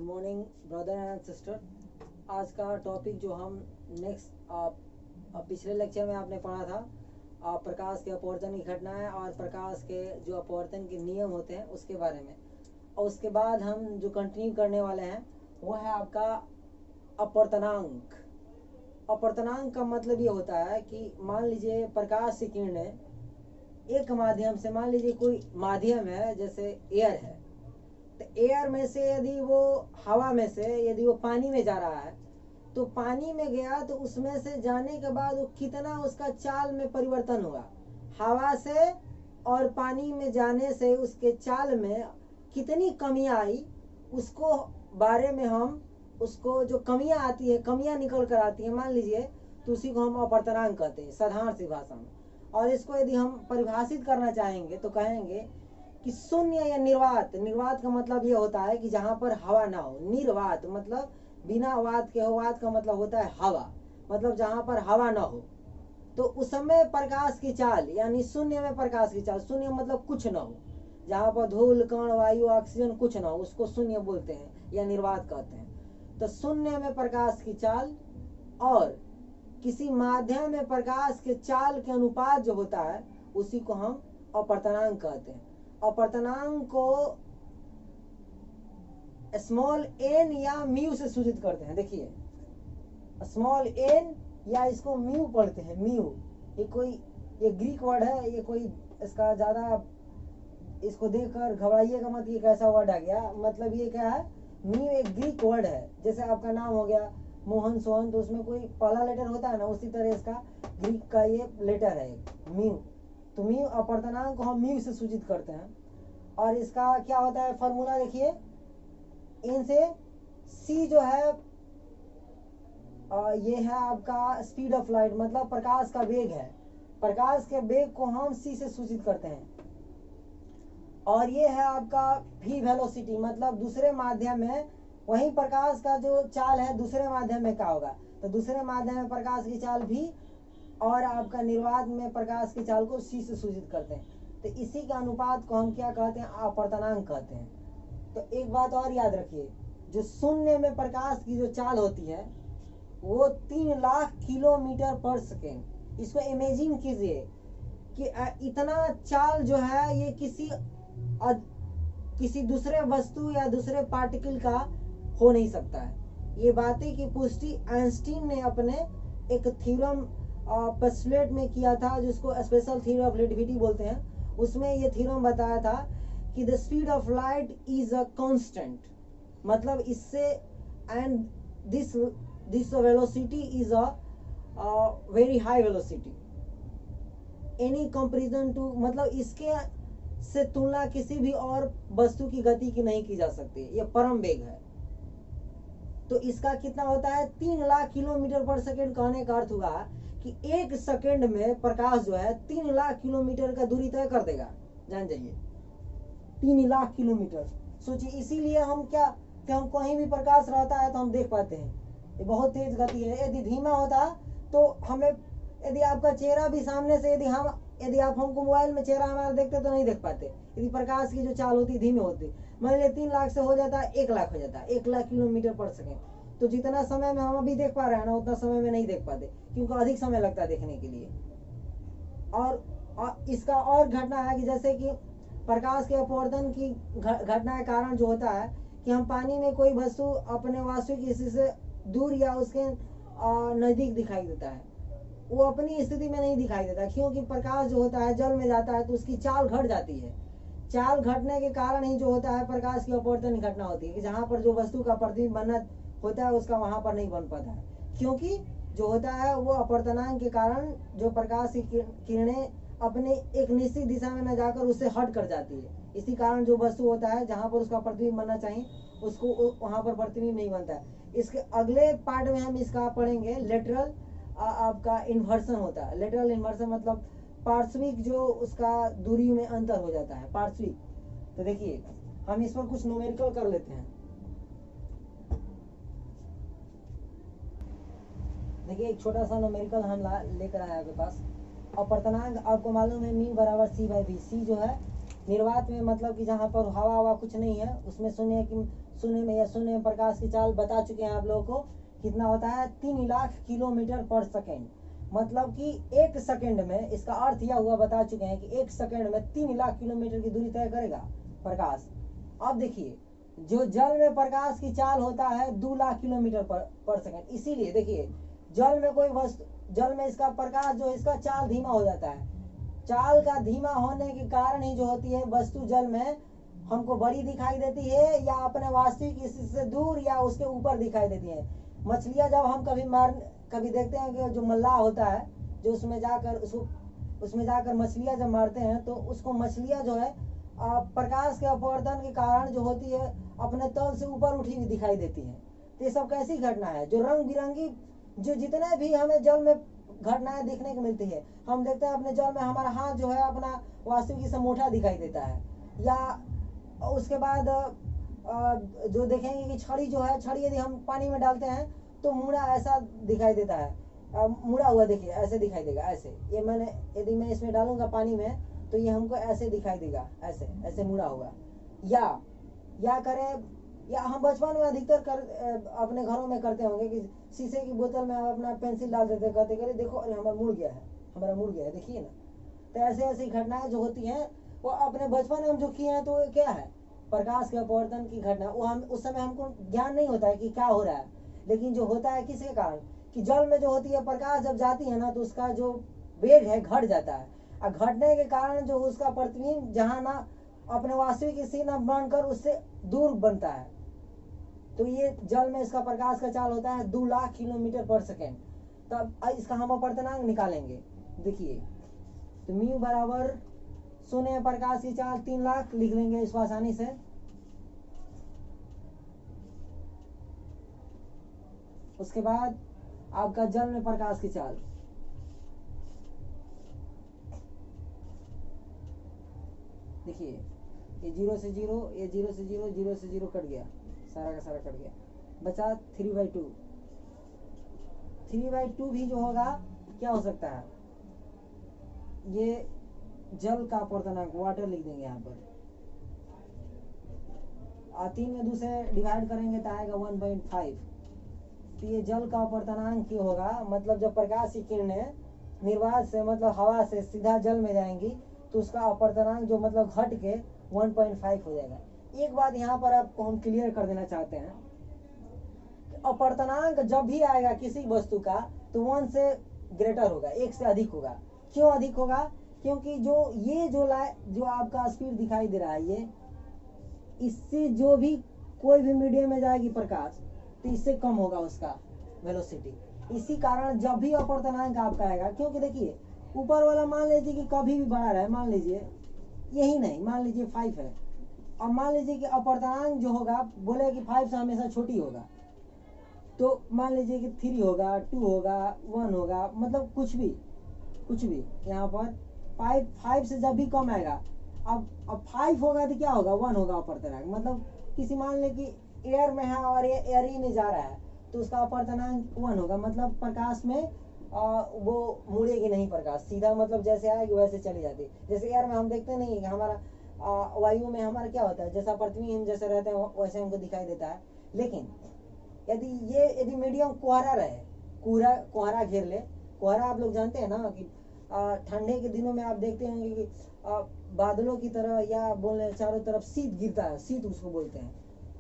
Good morning brother and sister. आज का topic जो हम पिछले लेक्चर में आपने पढ़ा था प्रकाश के अपवर्तन की घटनाएं और प्रकाश के जो अपवर्तन के नियम होते हैं उसके बारे में। और उसके बाद हम जो कंटिन्यू करने वाले हैं वो है आपका अपवर्तनांक। अपवर्तनांक का मतलब ये होता है कि मान लीजिए प्रकाश की किरणें एक माध्यम से, मान लीजिए कोई माध्यम है जैसे एयर है, तो एयर में से यदि वो हवा में से यदि वो पानी में जा रहा है तो पानी में गया तो उसमें से जाने के बाद वो कितना उसका चाल में परिवर्तन हुआ, हवा से और पानी में जाने से उसके चाल में कितनी कमियां आई, उसको बारे में हम उसको जो कमियां आती है, कमियां निकल कर आती है मान लीजिए, तो उसी को हम अपवर्तनांक कहते हैं साधारण सी भाषा में। और इसको यदि हम परिभाषित करना चाहेंगे तो कहेंगे कि शून्य या निर्वात। निर्वात का मतलब ये होता है कि जहाँ पर हवा ना हो। निर्वात मतलब बिना वात के हो, वात का मतलब होता है हवा, मतलब जहाँ पर हवा ना हो। तो उस समय प्रकाश की चाल यानी शून्य में प्रकाश की चाल, शून्य मतलब कुछ ना हो, जहाँ पर धूल कण वायु ऑक्सीजन कुछ ना हो, उसको शून्य बोलते हैं या निर्वात कहते हैं। तो शून्य में प्रकाश की चाल और किसी माध्यम में प्रकाश के चाल के अनुपात जो होता है उसी को हम अपवर्तनांक कहते हैं। अपवर्तनांक को स्मॉल एन या म्यू से सूचित करते हैं। देखिए स्मॉल एन या इसको म्यू पढ़ते हैं, म्यू। ये ग्रीक वर्ड है, ये कोई इसका ज्यादा इसको देखकर घबराइएगा मत, ये कैसा वर्ड आ गया। मतलब ये क्या है, म्यू एक ग्रीक वर्ड है। जैसे आपका नाम हो गया मोहन सोहन, तो उसमें कोई पहला लेटर होता है ना, उसी तरह इसका ग्रीक का ये लेटर है म्यू। तो म्यू अपवर्तनांक को हम म्यू से सूचित करते हैं। और इसका क्या होता है फॉर्मूला, देखिए इनसे सी जो है ये है आपका स्पीड ऑफ लाइट, मतलब प्रकाश का वेग है। प्रकाश के वेग को हम सी से सूचित करते हैं। और ये है आपका v वेलोसिटी, मतलब दूसरे माध्यम में वही प्रकाश का जो चाल है दूसरे माध्यम में क्या होगा, तो दूसरे माध्यम में प्रकाश की चाल v और आपका निर्वात में प्रकाश की चाल को c से सूचित करते हैं। तो इसी के अनुपात को हम क्या कहते हैं, अपवर्तनांक कहते हैं। तो एक बात और याद रखिए, जो शून्य में प्रकाश की जो चाल होती है वो 3 लाख किलोमीटर पर सेकेंड। इसको इमेजिन कीजिए कि इतना चाल जो है ये किसी दूसरे वस्तु या दूसरे पार्टिकल का हो नहीं सकता है। ये बातें की पुष्टि आइंस्टीन ने अपने एक थ्योरम पोस्टुलेट में किया था, जिसको स्पेशल थ्योरी ऑफ रिलेटिविटी बोलते हैं। उसमें ये थ्योरम बताया था कि the speed of light is a constant, मतलब इससे and this velocity is a very high velocity any comparison to, मतलब इसके से तुलना किसी भी और वस्तु की गति की नहीं की जा सकती। ये परम वेग है। तो इसका कितना होता है, 3 लाख किलोमीटर पर सेकेंड। कहने का अर्थ हुआ कि एक सेकेंड में प्रकाश जो है 3 लाख किलोमीटर का दूरी तय कर देगा। जान जाइए 3 लाख किलोमीटर। सोचिए, इसीलिए हम क्या कि हम कहीं भी प्रकाश रहता है तो हम देख पाते हैं। ये बहुत तेज गति है। यदि धीमा होता तो हमें, यदि आपका चेहरा भी सामने से यदि आप हमको मोबाइल में चेहरा हमारा देखते तो नहीं देख पाते। यदि प्रकाश की जो चाल होती धीमी होती, मान लीजिए 3 लाख से हो जाता है 1 लाख हो जाता है, 1 लाख किलोमीटर पर सेकेंड। तो जितना समय में हम अभी देख पा रहे हैं ना, उतना समय में नहीं देख पाते, क्योंकि अधिक समय लगता है देखने के लिए। और इसका और घटना है कि जैसे कि प्रकाश के अपवर्तन की घटना के कारण जो होता है कि हम पानी में कोई वस्तु अपने वास्तविक स्थिति से दूर या उसके नजदीक दिखाई देता है, वो अपनी स्थिति में नहीं दिखाई देता, क्योंकि प्रकाश जो होता है जल में जाता है तो उसकी चाल घट जाती है। चाल घटने के कारण ही जो होता है प्रकाश की अपवर्तन घटना होती है कि जहाँ पर जो वस्तु का प्रतिबिंब बनना होता है उसका वहां पर नहीं बन पाता है, क्योंकि जो होता है वो अपवर्तनांक के कारण जो प्रकाश की किरणें अपने एक निश्चित दिशा में न जाकर उससे हट कर जाती है। इसी कारण जो वस्तु होता है जहाँ पर उसका प्रतिबिंब बनना चाहिए उसको वहां पर प्रतिबिंब नहीं बनता है। इसके अगले पार्ट में हम इसका पढ़ेंगे लेटरल आपका इन्वर्सन होता है। लेटरल इन्वर्सन मतलब पार्श्विक जो उसका दूरी में अंतर हो जाता है, पार्श्विक। तो देखिए हम इस पर कुछ न्यूमेरिकल कर लेते हैं। देखिए एक छोटा सा न्यूमेरिकल हम लेकर आए आपके पास। अपवर्तनांक आपको मालूम है म्यू बराबर c/v। सी जो है निर्वात में मतलब कि जहाँ पर हवा हवा कुछ नहीं है, उसमें शून्य में प्रकाश की चाल बता चुके हैं आप लोगों को कितना होता है, 3 लाख किलोमीटर पर सेकेंड। मतलब कि 1 सेकेंड में, इसका अर्थ यह हुआ बता चुके हैं कि 1 सेकेंड में 3 लाख किलोमीटर की दूरी तय करेगा प्रकाश। अब देखिए, जो जल में प्रकाश की चाल होता है 2 लाख किलोमीटर पर सेकेंड। इसीलिए देखिए, जल में इसका प्रकाश जो इसका चाल धीमा हो जाता है। चाल का धीमा होने के कारण ही जो होती है वस्तु जल में हमको बड़ी दिखाई देती है, या अपने वास्तविक स्थिति से दूर या उसके ऊपर दिखाई देती है। मछलियां जब हम कभी देखते हैं कि जो मल्लाह होता है, जो उसमें जाकर मछलियां जब मारते हैं, तो उसको मछलियां जो है प्रकाश के अपवर्तन के कारण जो होती है अपने तल से ऊपर उठी हुई दिखाई देती है। तो ये सब कैसी घटना है, जो रंग बिरंगी जो जितने भी हमें जल में घटनाएं देखने को मिलती है, हम देखते हैं अपने जल में हमारा हाथ जो है अपना वास्तविक से मोटा दिखाई देता है, या उसके बाद जो देखेंगे कि छड़ी जो है, छड़ी यदि हम पानी में डालते हैं तो मुड़ा ऐसा दिखाई देता है, मुड़ा हुआ देखिए ऐसे दिखाई देगा, ऐसे। ये यदि मैं इसमें डालूंगा पानी में तो ये हमको ऐसे दिखाई देगा, ऐसे ऐसे मुड़ा हुआ। या हम बचपन में अधिकतर अपने घरों में करते होंगे कि शीशे की बोतल में अपना पेंसिल डाल देते, कहते करे देखो अरे हमारा मुड़ गया है, देखिए ना। तो ऐसे ऐसी घटनाएं जो होती हैं वो अपने बचपन में हम जो किए हैं, तो क्या है, प्रकाश के अपवर्तन की घटना। वो हम उस समय हमको ज्ञान नहीं होता है कि क्या हो रहा है, लेकिन जो होता है किसके कारण, कि जल में जो होती है प्रकाश जब जाती है ना, तो उसका जो वेग है घट जाता है, और घटने के कारण जो उसका प्रतिबिंब जहाँ ना अपने वास्तविक स्थिति न बनकर उससे दूर बनता है। तो ये जल में इसका प्रकाश का चाल होता है 2 लाख किलोमीटर पर सेकेंड। तब इसका हम अपवर्तनांक निकालेंगे। देखिए, तो म्यू बराबर शून्य में प्रकाश की चाल 3 लाख लिख लेंगे इसको आसानी से। उसके बाद आपका जल में प्रकाश की चाल, देखिए ये 0 से 0, ये 0 से 0, 0 से 0 कट गया, सारा का सारा कट गया, बचा 3/2। 3/2 भी जो होगा क्या हो सकता है, ये जल का अपवर्तनांक, वाटर लिख देंगे यहाँ पर। 3 में 2 से डिवाइड करेंगे तो आएगा 1.5। तो ये जल का अपवर्तनांक क्यों होगा, मतलब जब प्रकाश की किरणें निर्वात से मतलब हवा से सीधा जल में जाएंगी तो उसका अपवर्तनांक जो मतलब घट के 1.5 हो जाएगा। एक बात यहाँ पर आपको हम क्लियर कर देना चाहते हैं, अपवर्तनांक जब भी आएगा किसी वस्तु का तो 1 से ग्रेटर होगा, 1 से अधिक होगा। क्यों अधिक होगा, क्योंकि जो आपका स्पीड दिखाई दे रहा है, ये इससे जो भी कोई भी मीडियम में जाएगी प्रकाश, तो इससे कम होगा उसका वेलोसिटी। इसी कारण जब भी अपवर्तनांक आपका आएगा, क्योंकि देखिए ऊपर वाला मान लीजिए कि कभी भी बढ़ा रहा है, मान लीजिए यही नहीं, मान लीजिए 5 है, और मान लीजिए कि अपवर्तनांक जो होगा बोले कि 5 से हमेशा छोटी होगा, तो मान लीजिए कि 3 होगा, 2 होगा, 1 होगा, मतलब कुछ भी यहाँ पर 5 से जब भी कम आएगा, अब 5 होगा तो क्या होगा, 1 होगा अपवर्तनांक। मतलब किसी मान ले कि एयर में है और ये एयर ही में जा रहा है, तो उसका अपवर्तनांक 1 होगा। मतलब प्रकाश में वो मुड़ेगी नहीं, प्रकाश सीधा मतलब जैसे आएगी वैसे चली जाती। जैसे एयर में हम देखते नहीं, हमारा वायु में हमारा क्या होता है, जैसा पृथ्वी हम जैसे रहते हैं वैसे हमको दिखाई देता है। लेकिन यदि मीडियम कोहरा रहे, कोहरा घेर ले, कोहरा आप लोग जानते हैं ना कि ठंडे के दिनों में आप देखते होंगे कि बादलों की तरह, या बोले चारों तरफ शीत गिरता है, शीत उसको बोलते हैं,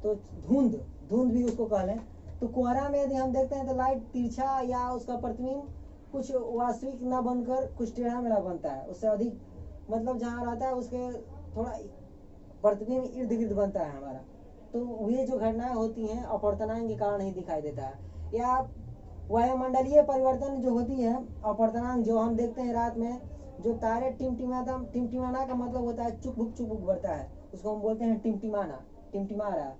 तो धुंध भी उसको कह लें। तो कोहरा में यदि हम देखते हैं तो लाइट तिरछा या उसका प्रतिबिंब कुछ वास्तविक ना बनकर कुछ टेढ़ा मेढ़ा बनता है, उससे अधिक मतलब जहाँ रहता है उसके थोड़ा प्रतिबिंब इर्द गिर्द बनता है हमारा। तो ये जो घटनाएं होती हैं अपवर्तनांक के कारण ही दिखाई देता है। या वायुमंडलीय परिवर्तन जो होती है अपवर्तनांक, जो हम देखते हैं रात में जो तारे टिमटिमाना का मतलब होता है चुक-भुक बढ़ता है, उसको हम बोलते हैं टिमटिमा रहा।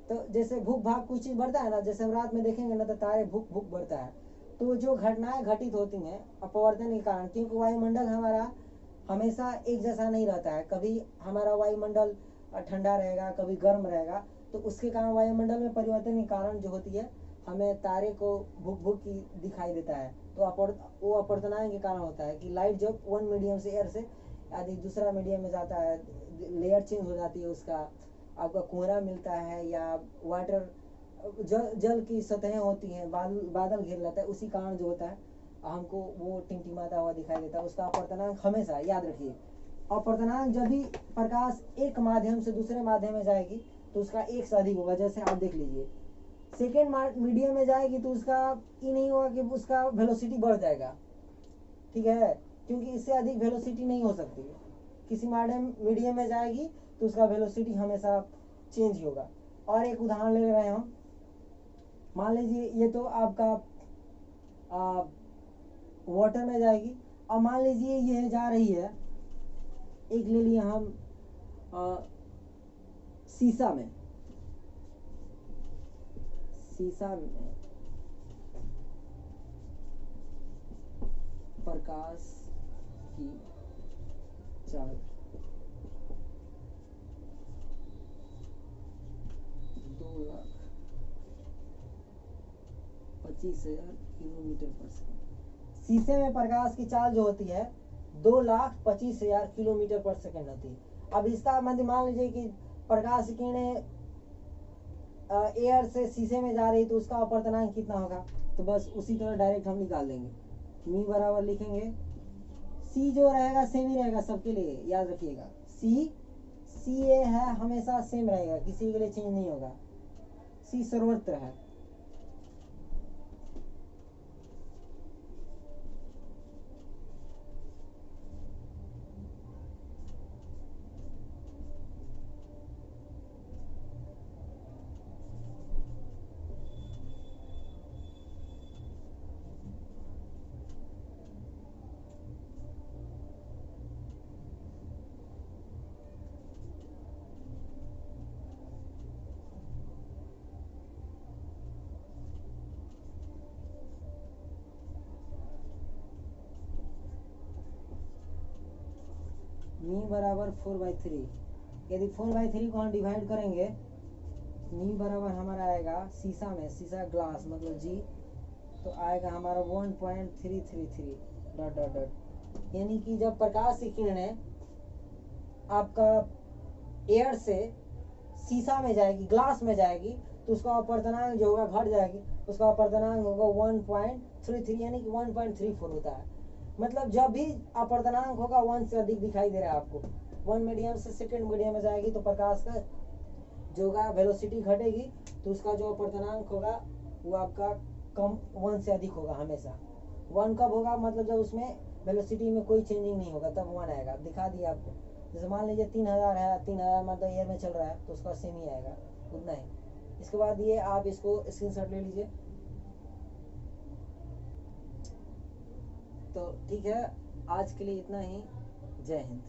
तो जैसे भूख भाग कुछ चीज बढ़ता है ना, जैसे हम रात में देखेंगे ना तो तारे भूख बढ़ता है। तो जो घटनाएं घटित होती हैं अपवर्तन के कारण, क्योंकि वायुमंडल हमारा हमेशा एक जैसा नहीं रहता है, कभी हमारा वायुमंडल ठंडा रहेगा, कभी गर्म रहेगा, तो उसके कारण वायुमंडल में परिवर्तन के कारण जो होती है हमें तारे को भूख की दिखाई देता है। तो वो अपवर्तनांक के कारण होता है कि लाइट जब 1 मीडियम से एयर से यदि दूसरा मीडियम में जाता है, लेयर चेंज हो जाती है, उसका आपका कोहरा मिलता है, या वाटर जल की सतहें होती हैं, बादल घेर लेता है, उसी कारण जो होता है हमको वो टिमटिमाता हुआ दिखाई देता है। उसका अपवर्तनांक हमेशा याद रखिए, अपवर्तनांक जब भी प्रकाश एक माध्यम से दूसरे माध्यम में जाएगी तो उसका एक से अधिक होगा। जैसे आप देख लीजिए, सेकेंड मीडियम में जाएगी तो उसका ये नहीं होगा कि उसका वेलोसिटी बढ़ जाएगा, ठीक है, क्योंकि इससे अधिक वेलोसिटी नहीं हो सकती। किसी मीडियम में जाएगी तो उसका वेलोसिटी हमेशा चेंज ही होगा। और एक उदाहरण ले रहे हैं हम, मान लीजिए ये तो आपका वाटर में जाएगी, और मान लीजिए ये जा रही है, एक ले लिए हम शीशा में प्रकाश की चाल 2,25,000 किलोमीटर पर सेकंड। शीशे में प्रकाश की चाल जो होती है 2,25,000 किलोमीटर पर सेकंड होती है। अब इसका मतलब मान लीजिए कि प्रकाश की किरणें एयर से शीशे में जा रही तो उसका अपवर्तनांक कितना होगा, तो बस उसी तरह डायरेक्ट हम निकाल देंगे। मी बराबर लिखेंगे, सी जो रहेगा सेम ही रहेगा सबके लिए, याद रखिएगा, सी ए है हमेशा सेम रहेगा, किसी के लिए चेंज नहीं होगा, सी सर्वत्र है। मी बराबर 4/3, यदि 4/3 को हम डिवाइड करेंगे, मी बराबर हमारा आएगा शीशा में, शीशा ग्लास मतलब जी, तो आएगा हमारा 1.333 डॉट डॉट डॉट। यानी कि जब प्रकाश की किरणें आपका एयर से शीशा में जाएगी, ग्लास में जाएगी, तो उसका अपवर्तनांक जो होगा घट जाएगी, उसका अपवर्तनांक होगा 1.33 यानी कि 1.34 होता है। मतलब जब भी अपवर्तनांक होगा 1 से अधिक दिखाई दे रहा है आपको, 1 मीडियम से सेकेंड मीडियम में जाएगी तो प्रकाश का जो होगा वेलोसिटी घटेगी, तो उसका जो अपवर्तनांक होगा वो आपका कम 1 से अधिक होगा हमेशा। 1 कब होगा, मतलब जब उसमें वेलोसिटी में कोई चेंजिंग नहीं होगा तब 1 आएगा। दिखा दिया आपको, जैसे मान लीजिए 3000 है, 3000 मतलब एयर में चल रहा है तो उसका सेम ही आएगा, उतना ही। इसके बाद ये आप इसको स्क्रीनशॉट ले लीजिए। तो ठीक है, आज के लिए इतना ही। जय हिंद।